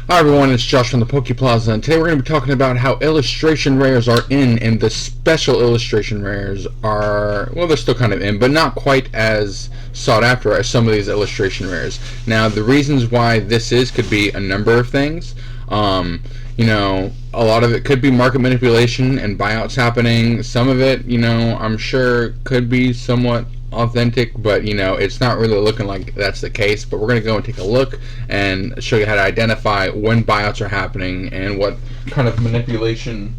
Hi everyone, it's Josh from the Poke Plaza, and today we're going to be talking about how illustration rares are in, and the special illustration rares are, well, they're still kind of in, but not quite as sought after as some of these illustration rares. Now, the reasons why this is could be a number of things. A lot of it could be market manipulation and buyouts happening. Some of it, I'm sure could be somewhat authentic, but it's not really looking like that's the case. But we're going to go and take a look and show you how to identify when buyouts are happening and what kind of manipulation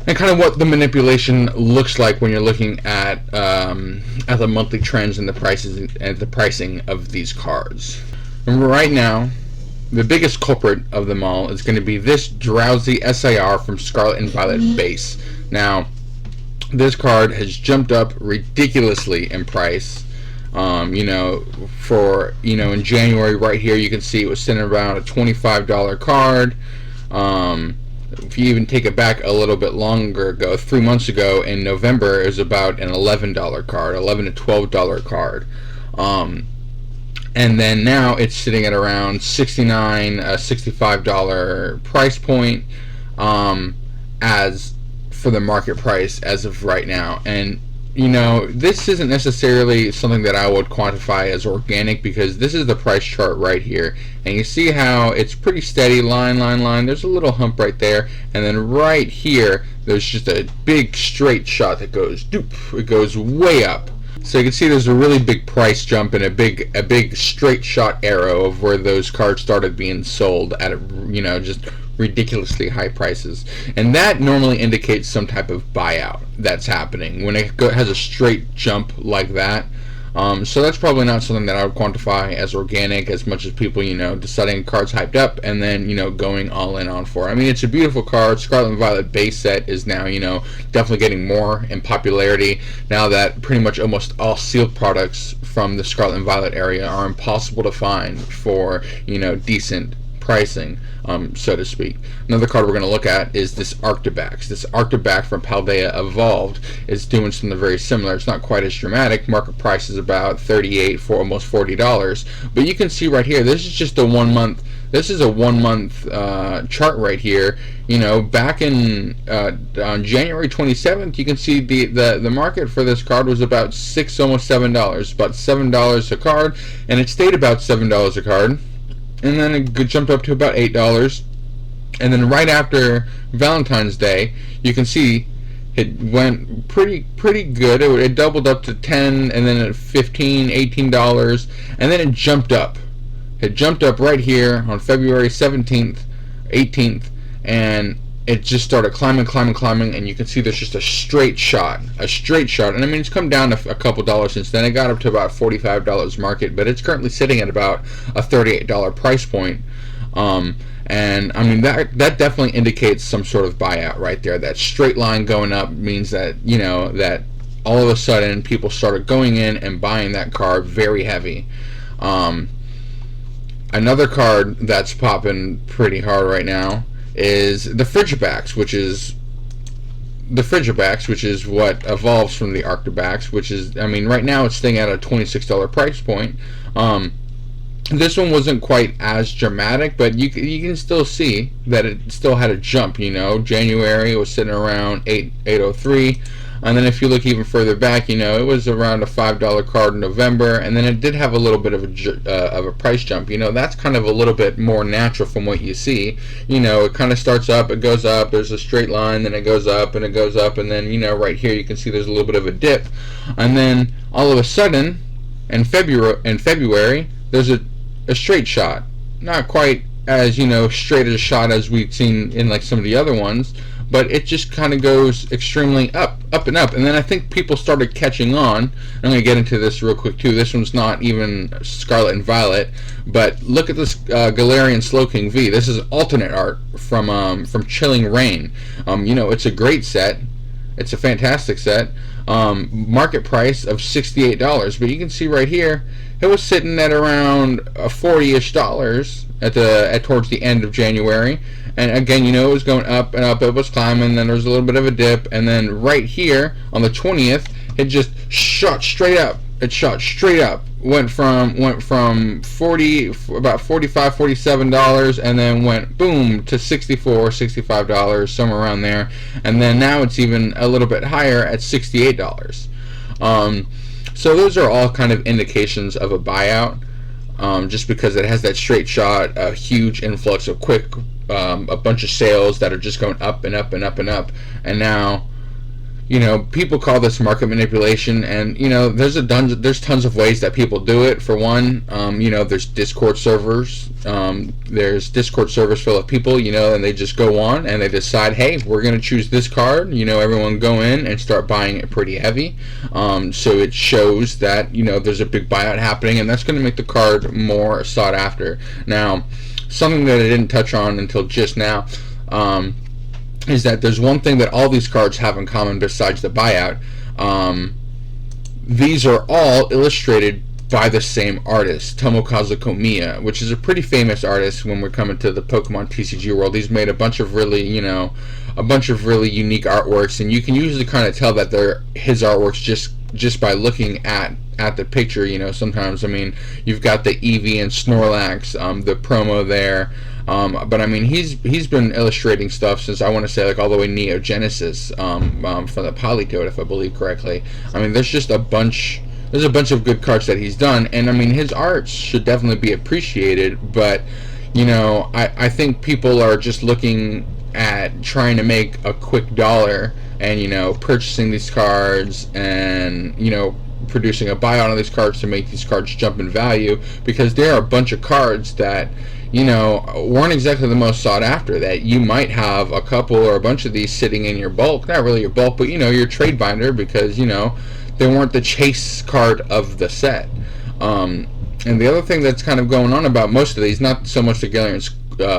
what the manipulation looks like when you're looking at the monthly trends and the prices and the pricing of these cards. Remember, right now the biggest culprit of them all is going to be this Drowsy SIR from Scarlet and Violet base. Now, this card has jumped up ridiculously in price. In January, right here, you can see it was sitting around a $25 card. If you even take it back a little bit longer ago, 3 months ago in November, it was about an $11 card, $11 to $12 card. And then now it's sitting at around $69, $65 price point as for the market price as of right now. And this isn't necessarily something that I would quantify as organic, because this is the price chart right here, and you see how it's pretty steady, line. There's a little hump right there, and then right here there's just a big straight shot that goes doop. It goes way up. So you can see there's a really big price jump and a big straight shot arrow of where those cards started being sold at just ridiculously high prices, and that normally indicates some type of buyout that's happening when it has a straight jump like that. So that's probably not something that I would quantify as organic, as much as people deciding cards hyped up and then going all in on for it. I mean, it's a beautiful card. Scarlet and Violet base set is now definitely getting more in popularity now that pretty much almost all sealed products from the Scarlet and Violet area are impossible to find for decent pricing, so to speak. Another card we're going to look at is this Arctibax. This Arctibax from Paldea Evolved is doing something very similar. It's not quite as dramatic. Market price is about $38 for almost $40. But you can see right here, this is just a 1 month. This is a 1 month chart right here. Back in on January 27th, you can see the market for this card was about almost $7, about $7 a card, and it stayed about $7 a card. And then it jumped up to about $8. And then right after Valentine's Day, you can see it went pretty good. It doubled up to $10, and then at $15, $18, and then it jumped up. It jumped up right here on February 17th, 18th, and it just started climbing, and you can see there's just a straight shot. And I mean, it's come down a couple dollars since then. It got up to about $45 market, but it's currently sitting at about a $38 price point. And I mean, that definitely indicates some sort of buyout right there. That straight line going up means that that all of a sudden people started going in and buying that card very heavy. Another card that's popping pretty hard right now is the Frigibax, which is what evolves from the Arctibax, which is, I mean, right now it's staying at a $26 price point. This one wasn't quite as dramatic, but you can still see that it still had a jump. January it was sitting around 803. And then if you look even further back, it was around a $5 card in November, and then it did have a little bit of a price jump. That's kind of a little bit more natural from what you see. It kind of starts up, it goes up, there's a straight line, then it goes up, and it goes up, and then, right here you can see there's a little bit of a dip. And then all of a sudden, in February, there's a straight shot. Not quite as, straight as a shot as we've seen in like some of the other ones, but it just kind of goes extremely up and up. And then I think people started catching on. I'm going to get into this real quick too. This one's not even Scarlet and Violet, but look at this Galarian Slowking V. This is alternate art from Chilling Reign. It's a great set. It's a fantastic set. Market price of $68, but you can see right here it was sitting at around $40-ish at towards the end of January. And again, it was going up and up. It was climbing, then there was a little bit of a dip, and then right here on the 20th, it just shot straight up. it shot straight up. Went from 40, about 45, $47, and then went boom to 64, $65, somewhere around there, and then now it's even a little bit higher at $68. So those are all kind of indications of a buyout, just because it has that straight shot, a huge influx of a bunch of sales that are just going up and up and up and up, and now, people call this market manipulation, and there's tons of ways that people do it. For one, there's Discord servers. There's Discord servers full of people, and they just go on and they decide, hey, we're going to choose this card. Everyone go in and start buying it pretty heavy. So it shows that there's a big buyout happening, and that's going to make the card more sought after. Now, something that I didn't touch on until just now. Is that there's one thing that all these cards have in common besides the buyout. These are all illustrated by the same artist, Tomokazu Komiya, which is a pretty famous artist when we're coming to the Pokemon TCG world. He's made a bunch of really unique artworks, and you can usually kind of tell that they're his artworks just by looking at the picture. Sometimes, you've got the Eevee and Snorlax, the promo there. But he's been illustrating stuff since, I want to say, like all the way Neo Genesis, from the Politoed, if I believe correctly. There's just a bunch of good cards that he's done, and his art should definitely be appreciated. But I think people are just looking at trying to make a quick dollar, and purchasing these cards, and producing a buyout on these cards to make these cards jump in value, because there are a bunch of cards that weren't exactly the most sought after, that you might have a couple or a bunch of these sitting in your bulk, not really your bulk, but your trade binder, because they weren't the chase card of the set. And the other thing that's kind of going on about most of these, not so much the Galarian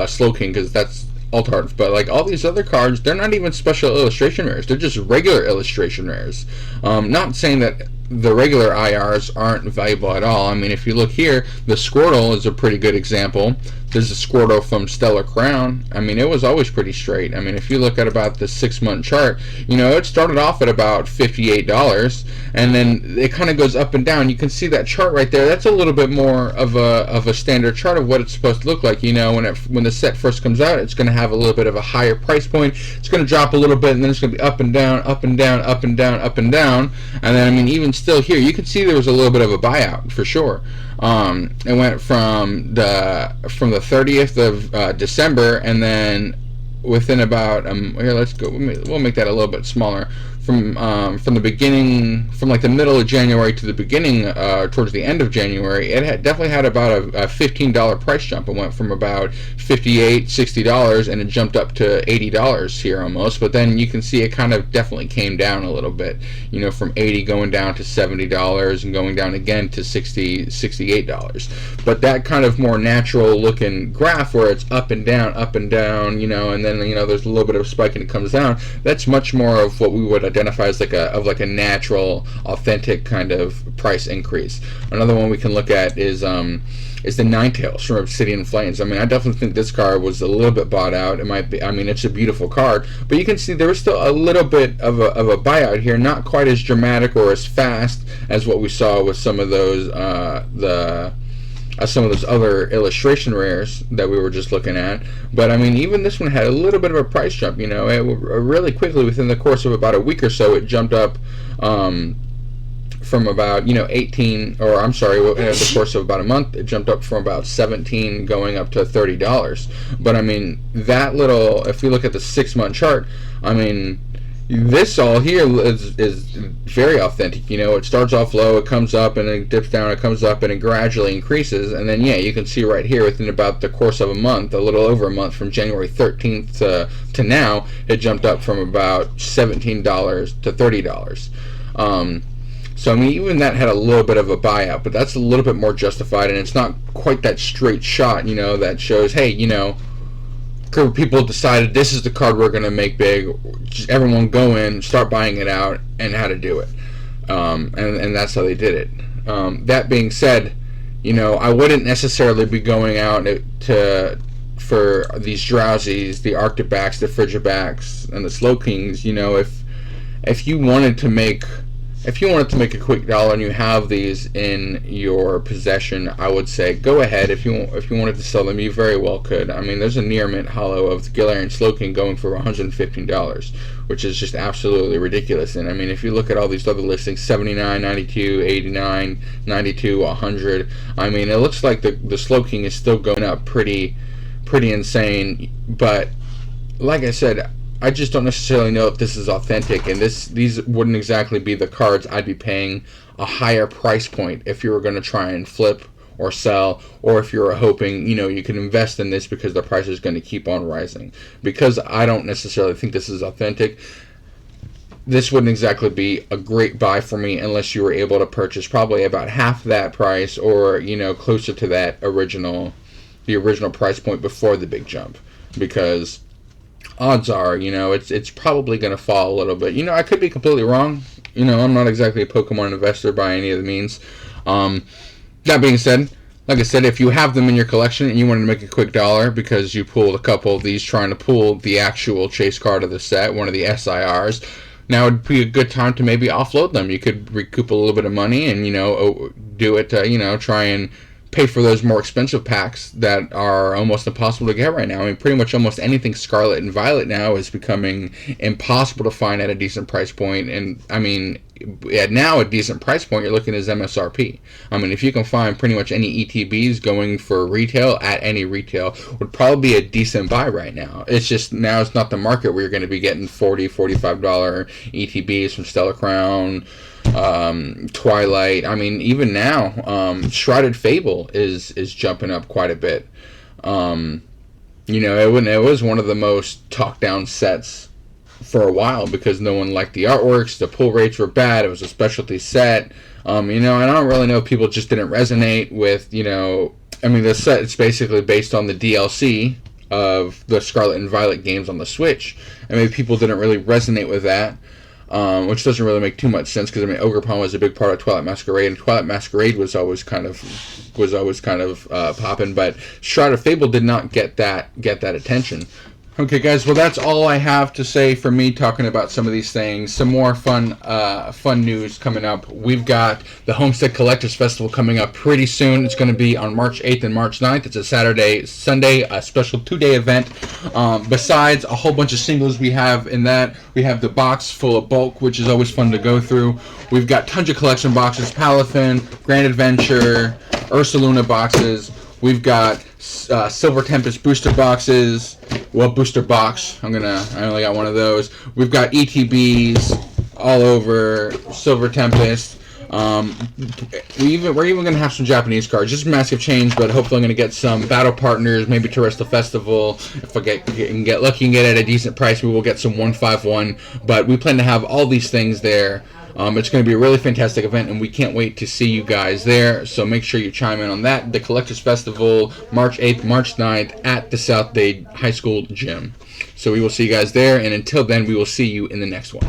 Slowking, because that's alt art, but like all these other cards, they're not even special illustration rares, they're just regular illustration rares. Not saying that the regular IRs aren't valuable at all. If you look here, the Squirtle is a pretty good example. There's a Squirtle from Stellar Crown. It was always pretty straight. If you look at about the 6-month chart, it started off at about $58, and then it kind of goes up and down. You can see that chart right there. That's a little bit more of a standard chart of what it's supposed to look like. When the set first comes out, it's going to have a little bit of a higher price point. It's going to drop a little bit, and then it's going to be up and down, up and down, up and down, up and down. And then, even still here, you can see there was a little bit of a buyout for sure. It went from the 30th of December, and then within about here, let's go. We'll make that a little bit smaller. From the beginning, from like the middle of January to the beginning, towards the end of January, it definitely had about a $15 price jump. It went from about $58, $60, and it jumped up to $80 here almost. But then you can see it kind of definitely came down a little bit. From $80 going down to $70 and going down again to $60, $68. But that kind of more natural looking graph where it's up and down, and then there's a little bit of a spike and it comes down. That's much more of what we would identify as like a natural, authentic kind of price increase. Another one we can look at is the Ninetales from Obsidian Flames. I definitely think this card was a little bit bought out. It might be. It's a beautiful card, but you can see there was still a little bit of a buyout here. Not quite as dramatic or as fast as what we saw with some of those some of those other illustration rares that we were just looking at. But even this one had a little bit of a price jump. It really quickly, within the course of about a week or so, it jumped up from about 18, or I'm sorry, in the course of about a month, it jumped up from about 17 going up to $30. But that little, if you look at the 6-month chart, this all here is very authentic. It starts off low, it comes up, and it dips down, it comes up, and it gradually increases. And then, you can see right here, within about the course of a month, a little over a month, from January 13th to now, it jumped up from about $17 to $30. So, even that had a little bit of a buyout, but that's a little bit more justified, and it's not quite that straight shot, that shows, hey, people decided this is the card we're going to make big. Just everyone go in, start buying it out, and how to do it. And that's how they did it. That being said, I wouldn't necessarily be going out for these Drowsies, the Arctibacks, the Frigibacks, and the Slowkings. If you wanted to make if you wanted to make a quick dollar and you have these in your possession, I would say go ahead. If you wanted to sell them, you very well could. I mean, there's a near mint hollow of the Gilarian Slowking going for $115, which is just absolutely ridiculous. And I mean, if you look at all these other listings, 79, 92, 89, 92, 100. I mean, it looks like the Slowking is still going up pretty insane. But like I said, I just don't necessarily know if this is authentic, and these wouldn't exactly be the cards I'd be paying a higher price point if you were going to try and flip or sell, or if you're hoping, you can invest in this because the price is going to keep on rising. Because I don't necessarily think this is authentic, this wouldn't exactly be a great buy for me unless you were able to purchase probably about half that price, or closer to that the original price point before the big jump, because odds are, it's probably going to fall a little bit. I could be completely wrong. I'm not exactly a Pokemon investor by any of the means. That being said, like I said, if you have them in your collection and you wanted to make a quick dollar because you pulled a couple of these trying to pull the actual chase card of the set, one of the SIRs, now would be a good time to maybe offload them. You could recoup a little bit of money and, do it to, try and pay for those more expensive packs that are almost impossible to get right now. I mean, pretty much almost anything Scarlet and Violet now is becoming impossible to find at a decent price point. And I mean, at now a decent price point, you're looking at MSRP. I mean, if you can find pretty much any ETBs going for retail at any retail, would probably be a decent buy right now. It's just now it's not the market where you're going to be getting $40, $45 ETBs from Stellar Crown, Twilight. I mean, even now, Shrouded Fable is jumping up quite a bit. It was one of the most talked down sets for a while because no one liked the artworks. The pull rates were bad. It was a specialty set. And I don't really know if people just didn't resonate with, I mean, the set is basically based on the DLC of the Scarlet and Violet games on the Switch. I mean, people didn't really resonate with that. Which doesn't really make too much sense because I mean Ogerpon was a big part of Twilight Masquerade, and Twilight Masquerade was always kind of popping, but Shroud of Fable did not get that attention. Okay, guys. Well, that's all I have to say for me talking about some of these things. Some more fun news coming up. We've got the Homestead Collectors Festival coming up pretty soon. It's going to be on March 8th and March 9th. It's a Saturday, Sunday, a special 2-day event. Besides a whole bunch of singles we have in that, we have the box full of bulk, which is always fun to go through. We've got tons of collection boxes, Palafin, Grand Adventure, Ursaluna boxes. We've got Silver Tempest booster boxes. Well, booster box. I only got one of those. We've got ETBs all over Silver Tempest. We're even going to have some Japanese cards. Just massive change, but hopefully I'm going to get some Battle Partners, maybe Terrestrial Festival. If I get lucky and get it at a decent price, we will get some 151. But we plan to have all these things there. It's going to be a really fantastic event, and we can't wait to see you guys there. So make sure you chime in on that. The Collectors Festival, March 8th, March 9th, at the South Dade High School Gym. So we will see you guys there, and until then, we will see you in the next one.